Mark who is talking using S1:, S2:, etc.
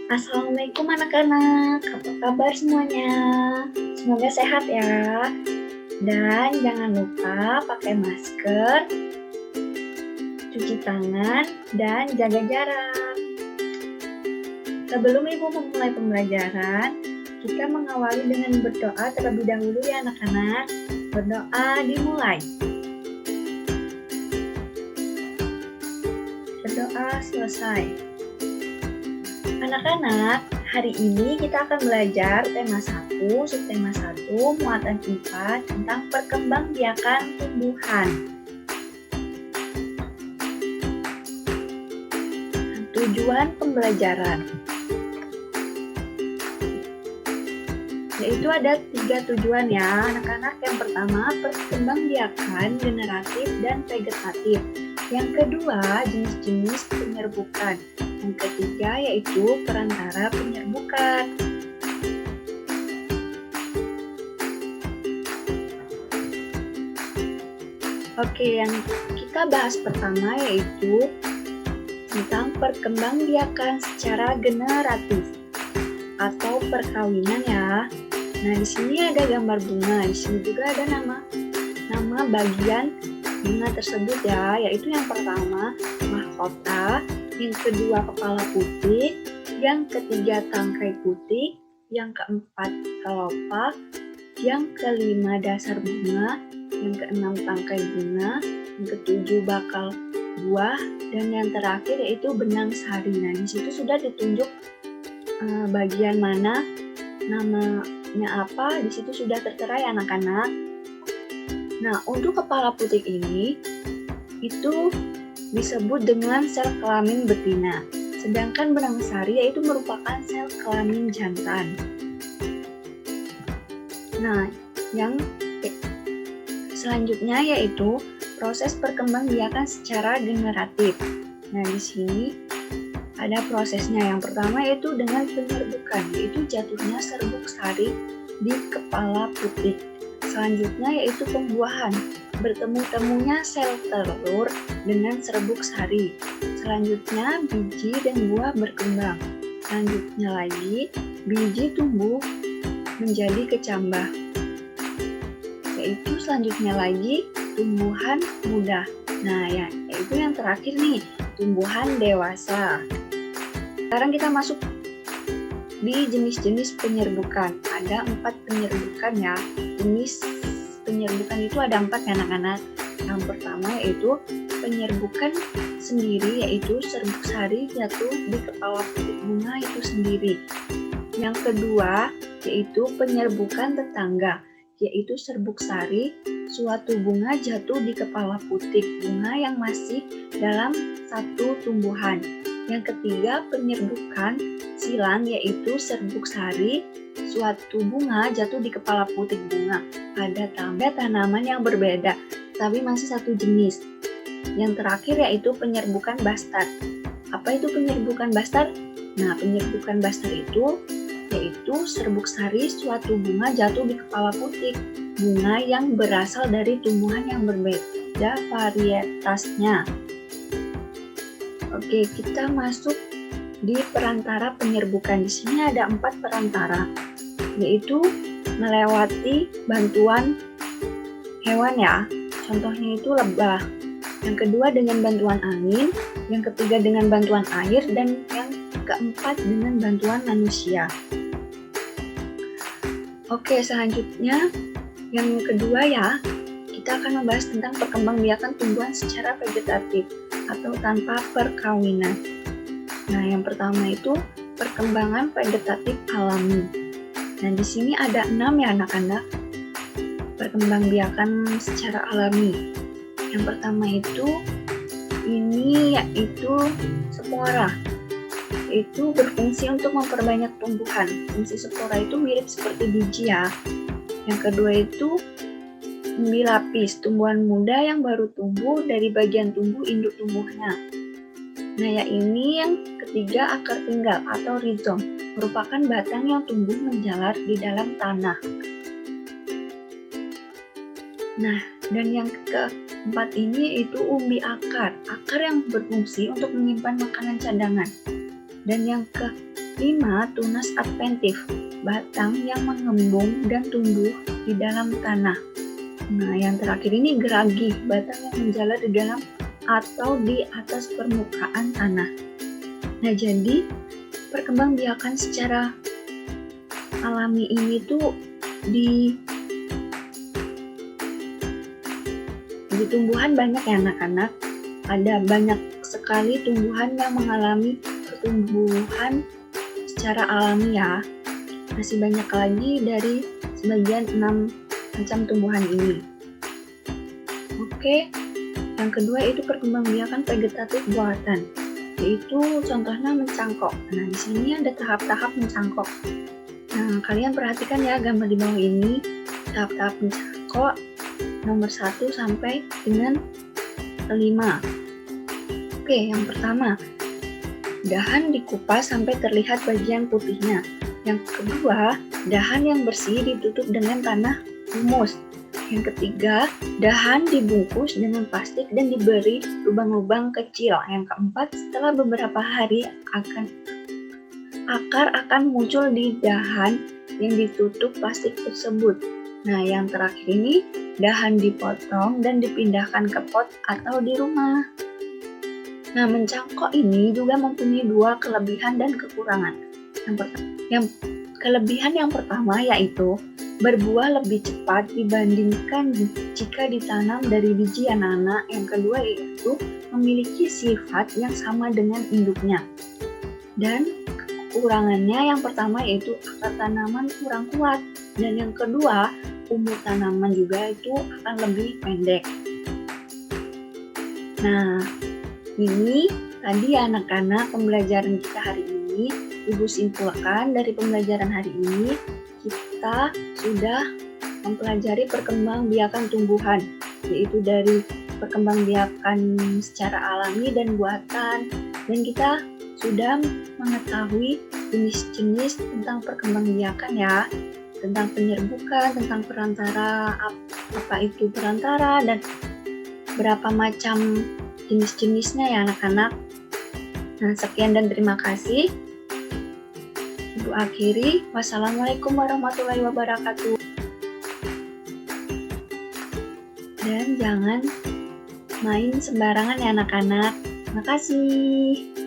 S1: Assalamualaikum anak-anak, apa kabar semuanya? Semoga sehat ya. Dan jangan lupa pakai masker, cuci tangan, dan jaga jarak. Sebelum Ibu memulai pembelajaran, kita mengawali dengan berdoa terlebih dahulu ya anak-anak. Berdoa dimulai. Berdoa selesai. Anak-anak, hari ini kita akan belajar tema 1, subtema 1, muatan IPA tentang perkembangbiakan tumbuhan. Tujuan pembelajaran yaitu ada 3 tujuan ya anak-anak. Yang pertama, perkembangbiakan generatif dan vegetatif. Yang kedua, jenis-jenis penyerbukan. Yang ketiga yaitu perantara penyerbukan. Oke, yang kita bahas pertama yaitu tentang perkembangbiakan secara generatif atau perkawinan ya. Nah, di sini ada gambar bunga, di sini juga ada nama bagian bunga tersebut ya, yaitu yang pertama mahkota, yang kedua kepala putih, yang ketiga tangkai putih, yang keempat kelopak, yang kelima dasar bunga, yang keenam tangkai bunga, yang ketujuh bakal buah, dan yang terakhir yaitu benang sari. Nah, di situ sudah ditunjuk bagian mana, namanya apa, di situ sudah tertera ya anak-anak. Nah, untuk kepala putih ini itu disebut dengan sel kelamin betina, sedangkan benang sari yaitu merupakan sel kelamin jantan. Nah, yang selanjutnya yaitu proses perkembangbiakan secara generatif. Nah, di sini ada prosesnya. Yang pertama yaitu dengan penyerbukan, yaitu jatuhnya serbuk sari di kepala putih. Selanjutnya yaitu pembuahan, bertemu-temunya sel telur dengan serbuk sari. Selanjutnya biji dan buah berkembang. Selanjutnya lagi biji tumbuh menjadi kecambah. Yaitu selanjutnya lagi tumbuhan muda. Nah, yaitu yang terakhir nih, tumbuhan dewasa. Sekarang kita masuk di jenis-jenis penyerbukan. Ada 4 penyerbukan ya. Jenis penyerbukan itu ada 4 ya anak-anak. Yang pertama yaitu penyerbukan sendiri, yaitu serbuk sari jatuh di kepala putih bunga itu sendiri. Yang kedua yaitu penyerbukan tetangga, yaitu serbuk sari suatu bunga jatuh di kepala putih bunga yang masih dalam satu tumbuhan. Yang ketiga, penyerbukan silang, yaitu serbuk sari suatu bunga jatuh di kepala putik bunga pada tanaman yang berbeda, tapi masih satu jenis. Yang terakhir yaitu penyerbukan bastard. Apa itu penyerbukan bastard? Nah, penyerbukan bastard itu yaitu serbuk sari suatu bunga jatuh di kepala putik bunga yang berasal dari tumbuhan yang berbeda varietasnya. Oke, kita masuk di perantara penyerbukan. Di sini ada 4 perantara, yaitu melewati bantuan hewan ya. Contohnya itu lebah. Yang kedua dengan bantuan angin, yang ketiga dengan bantuan air, dan yang keempat dengan bantuan manusia. Oke, selanjutnya yang kedua ya, kita akan membahas tentang perkembangbiakan tumbuhan secara vegetatif atau tanpa perkawinan. Nah, yang pertama itu perkembangan vegetatif alami. Nah, di sini ada 6 ya anak-anak. Perkembangbiakan secara alami. Yang pertama itu yaitu spora. Itu berfungsi untuk memperbanyak tumbuhan. Fungsi spora itu mirip seperti biji ya. Yang kedua itu umbi lapis, tumbuhan muda yang baru tumbuh dari bagian tumbuh induk tumbuhnya. Nah, ini yang ketiga akar tinggal atau rizom, merupakan batang yang tumbuh menjalar di dalam tanah. Nah, dan yang keempat ini yaitu umbi akar yang berfungsi untuk menyimpan makanan cadangan. Dan yang 5. Tunas adventif, batang yang mengembung dan tumbuh di dalam tanah. Nah, yang terakhir ini geragi, batang yang menjalar di dalam atau di atas permukaan tanah. Nah, jadi perkembangbiakan secara alami ini tuh di tumbuhan banyak ya anak-anak. Ada banyak sekali tumbuhan yang mengalami pertumbuhan secara alami ya. Masih banyak lagi dari sebagian 6 macam tumbuhan ini. Oke, yang kedua itu perkembangbiakan vegetatif buatan, yaitu contohnya mencangkok. Nah, di sini ada tahap-tahap mencangkok. Nah, kalian perhatikan ya gambar di bawah ini, tahap-tahap mencangkok nomor 1 sampai dengan 5. Oke, yang pertama, dahan dikupas sampai terlihat bagian putihnya. Yang kedua, dahan yang bersih ditutup dengan tanah humus. Yang ketiga, dahan dibungkus dengan plastik dan diberi lubang-lubang kecil. Yang keempat, setelah beberapa hari akar akan muncul di dahan yang ditutup plastik tersebut. Nah, yang terakhir ini, dahan dipotong dan dipindahkan ke pot atau di rumah. Nah, mencangkok ini juga mempunyai 2 kelebihan dan kekurangan. Kelebihan yang pertama yaitu berbuah lebih cepat dibandingkan jika ditanam dari biji anak-anak. Yang kedua yaitu memiliki sifat yang sama dengan induknya. Dan kekurangannya yang pertama yaitu akar tanaman kurang kuat. Dan yang kedua, umur tanaman juga itu akan lebih pendek. Nah, ini tadi anak-anak pembelajaran kita hari ini. Ibu simpulkan dari pembelajaran hari ini, kita sudah mempelajari perkembangbiakan tumbuhan, yaitu dari perkembangbiakan secara alami dan buatan, dan kita sudah mengetahui jenis-jenis tentang perkembangbiakan ya, tentang penyerbukan, tentang perantara, apa itu perantara, dan berapa macam jenis-jenisnya ya anak-anak. Nah, sekian dan terima kasih. Ibu akhiri, wassalamualaikum warahmatullahi wabarakatuh. Dan jangan main sembarangan ya anak-anak. Terima kasih.